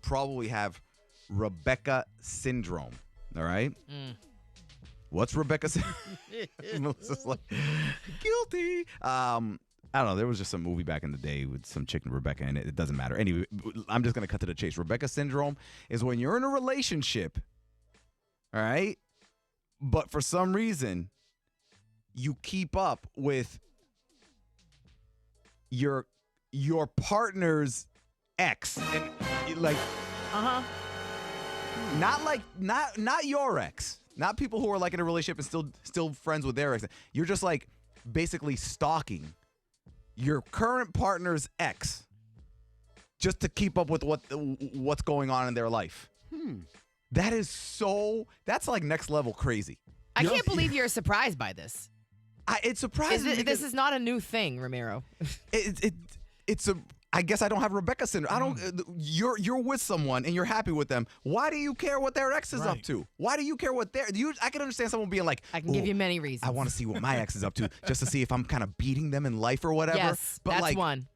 probably have Rebecca syndrome. All right? What's Rebecca syndrome? Melissa's like, guilty. I don't know. There was just some movie back in the day with some chick named Rebecca in it. It doesn't matter. Anyway, I'm just going to cut to the chase. Rebecca syndrome is when you're in a relationship, all right? But for some reason, you keep up with your partner's ex. And like, not your ex. Not people who are like in a relationship and still friends with their ex. You're just like basically stalking your current partner's ex just to keep up with what's going on in their life. That's like next level crazy. I can't believe you're surprised by this. It surprises me. This is not a new thing, Ramiro. I guess I don't have Rebecca syndrome. You're with someone and you're happy with them. Why do you care what their ex is up to? Why do you care what I can understand someone being like, I can give you many reasons. I want to see what my ex is up to just to see if I'm kind of beating them in life or whatever. Yes, but that's like, one.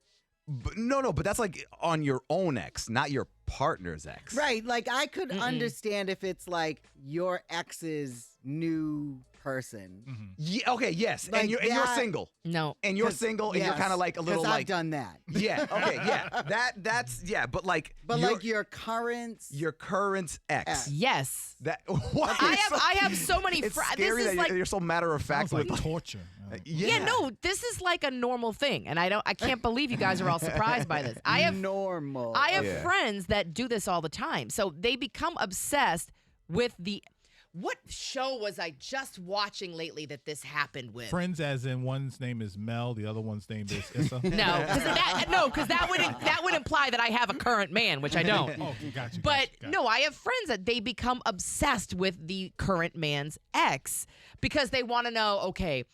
But but that's like on your own ex, not your partner's ex. Right. Like I could understand if it's like your ex's new person. Yeah, okay, yes. Like and you're single. No. And you're single and you're kind of like a little like I've done that. Yeah, okay, yeah. That's but like your current ex. Yes. That what? I have so many It's friends. scary that you're so matter of fact Sounds with like torture. Yeah, no, this is like a normal thing, and I can't believe you guys are all surprised by this. I have friends that do this all the time, so they become obsessed with the. What show was I just watching lately that this happened with? Friends, as in one's name is Mel, the other one's name is Issa. because that would imply that I have a current man, which I don't. Oh, gotcha. But no, I have friends that they become obsessed with the current man's ex because they want to know, okay,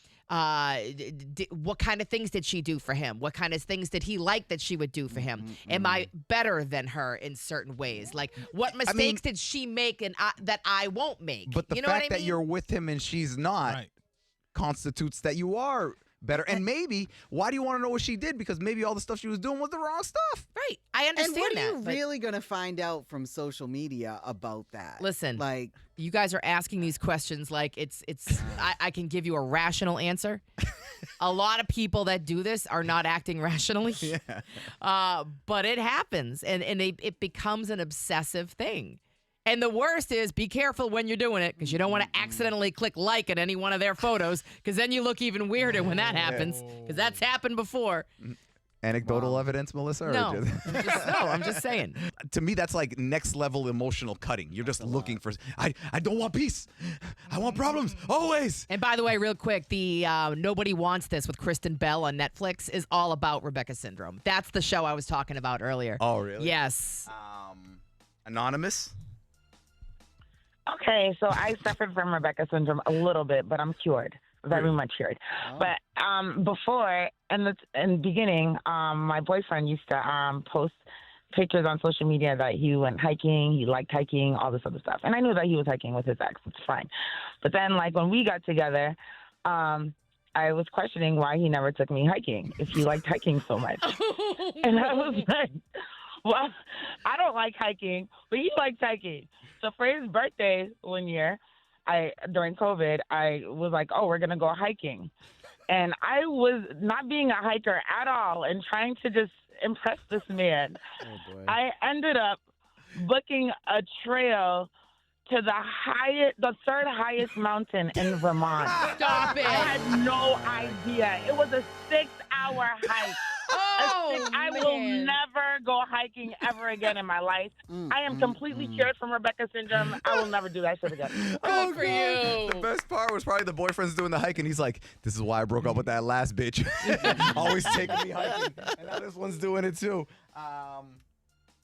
what kind of things did she do for him? What kind of things did he like that she would do for him? Am I better than her in certain ways? Like, what mistakes did she make that I won't make? But the you know fact what I mean? that you're with him and she's not constitutes that you are better. And maybe, why do you want to know what she did? Because maybe all the stuff she was doing was the wrong stuff. Right. I understand that. And what are you really going to find out from social media about that? Listen, like, you guys are asking these questions like it's. I can give you a rational answer. A lot of people that do this are not acting rationally. But it happens, and it becomes an obsessive thing. And the worst is, be careful when you're doing it because you don't want to accidentally click like at any one of their photos because then you look even weirder when that happens because that's happened before. Anecdotal evidence, Melissa? No, I'm just saying. To me, that's like next level emotional cutting. You're just looking for, I don't want peace. I want problems, always. And by the way, real quick, the Nobody Wants This with Kristen Bell on Netflix is all about Rebecca syndrome. That's the show I was talking about earlier. Oh, really? Yes. Anonymous? Okay, so I suffered from Rebecca syndrome a little bit, but I'm cured. Very much cured. But before, in the beginning, my boyfriend used to post pictures on social media that he went hiking, he liked hiking, all this other stuff. And I knew that he was hiking with his ex. It's fine. But then, like, when we got together, I was questioning why he never took me hiking if he liked hiking so much. And I was like, well, I don't like hiking, but he likes hiking. So for his birthday one year, during COVID, I was like, oh, we're going to go hiking. And I was not being a hiker at all and trying to just impress this man. Oh, boy. I ended up booking a trail to the third highest mountain in Vermont. Stop it. I had no idea. It was a 6-hour hike. I will never go hiking ever again in my life. I am completely cured from Rebecca syndrome. I will never do that shit again. Good for you. The best part was probably the boyfriend's doing the hike, and he's like, this is why I broke up with that last bitch. Always taking me hiking. And now this one's doing it too.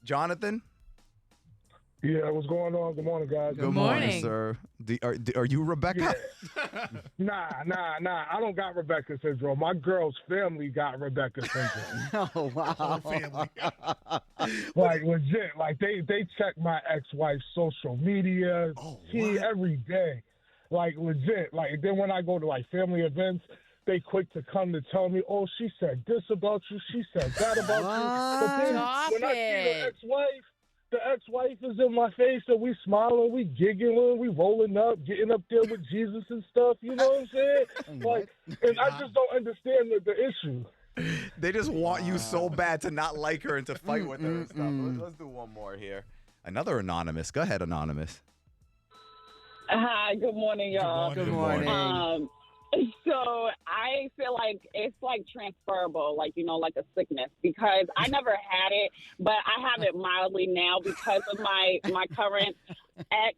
Jonathan? Yeah, what's going on? Good morning, guys. Good morning, sir. Are you Rebecca? Yeah. Nah. I don't got Rebecca syndrome. My girl's family got Rebecca syndrome. Oh, wow. Like, legit. Like, they check my ex-wife's social media, every day. Like, legit. Like, then when I go to, like, family events, they quick to come to tell me, oh, she said this about you, she said that about you. But then when I see the ex-wife, the ex-wife is in my face and we smiling, we giggling, we rolling up, getting up there with Jesus and stuff. You know what I'm saying? Like, and I just don't understand the issue. They just want you so bad to not like her and to fight with her and stuff. Let's do one more here. Another anonymous. Go ahead, anonymous. Hi, good morning, y'all. Good morning. So I feel like it's like transferable, like, you know, like a sickness, because I never had it, but I have it mildly now because of my current ex.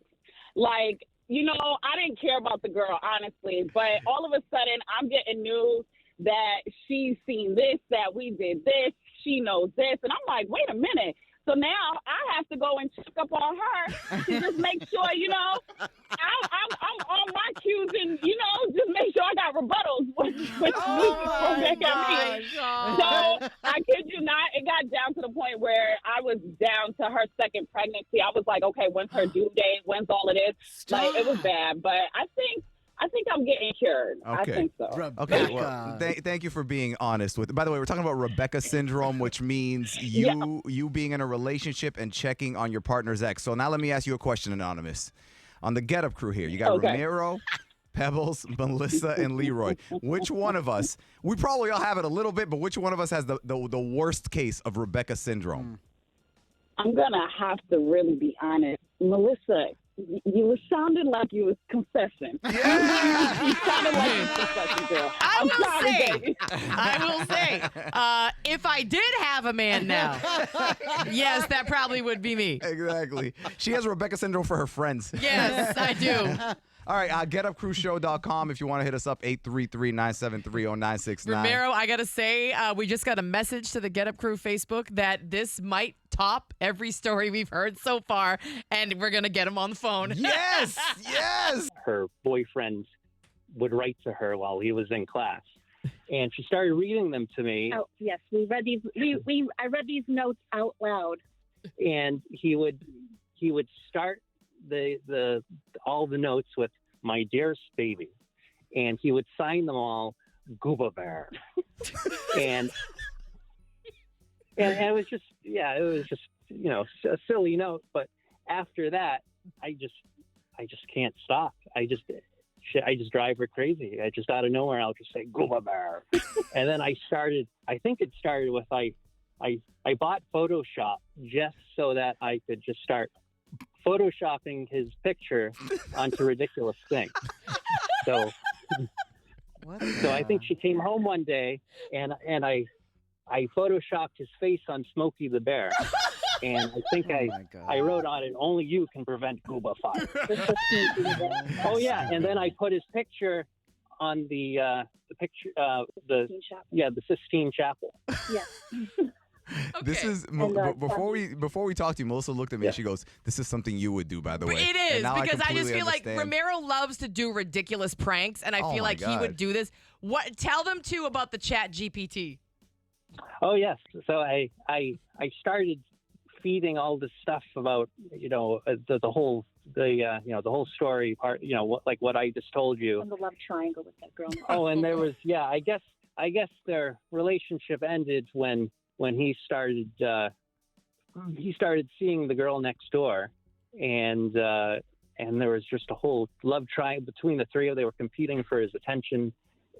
Like, you know, I didn't care about the girl, honestly, but all of a sudden I'm getting news that she's seen this, that we did this, she knows this, and I'm like, wait a minute. So now I have to go and check up on her to just make sure, you know, I'm on my cues and, you know, just make sure I got rebuttals with me. So I kid you not, it got down to the point where I was down to her second pregnancy. I was like, okay, when's her due date? When's all of this? Like, it was bad, but I think I'm getting cured. Okay. I think so. Okay, well, thank you for being honest with. By the way, we're talking about Rebecca syndrome, which means you being in a relationship and checking on your partner's ex. So now let me ask you a question, anonymous. On the Get Up crew here, you got Ramiro, Pebbles, Melissa, and Leroy. Which one of us? We probably all have it a little bit, but which one of us has the worst case of Rebecca syndrome? I'm gonna have to really be honest, Melissa. You were sounding like you was confessing. Yeah. You sounded like you was confessing, girl. I will say, if I did have a man now, yes, that probably would be me. Exactly. She has Rebecca syndrome for her friends. Yes, I do. All right, getupcrewshow.com if you want to hit us up, 833-973-0969. Romero, I got to say, we just got a message to the Get Up Crew Facebook that this might top every story we've heard so far, and we're going to get him on the phone. Yes, yes. Her boyfriend would write to her while he was in class, and she started reading them to me. Oh, yes, we read these. I read these notes out loud. And he would start all the notes with "My dearest baby," and he would sign them all Gooba Bear. and it was just you know, a silly note, but after that I just can't stop. I just drive her crazy. I just out of nowhere I'll just say Gooba Bear. And then I think it started with I bought Photoshop just so that I could just start photoshopping his picture onto ridiculous things. So I think she came home one day and I photoshopped his face on Smokey the Bear. And I think I wrote on it, "Only you can prevent Gooba fire." Oh yeah, and then I put his picture on the Sistine Chapel. Yeah. Okay. This is before we talk to you. Melissa looked at me and she goes, "This is something you would do, by the way." It is, because I just feel understand. like Romero loves to do ridiculous pranks, and I feel like he would do this. What? Tell them too about the Chat GPT. Oh yes, so I started feeding all this stuff about, you know, the whole story part, you know, what I just told you. And the love triangle with that girl. Oh, and there was I guess their relationship ended when he started seeing the girl next door, and there was just a whole love triangle between the three of them. They were competing for his attention,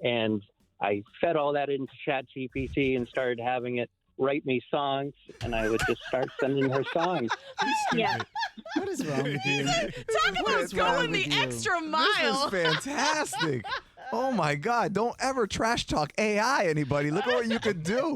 and I fed all that into ChatGPT and started having it write me songs, and I would just start sending her songs. Yeah. What is wrong with you? Talk about going the extra mile. This is fantastic. Oh my God! Don't ever trash talk AI, anybody. Look at what you could do.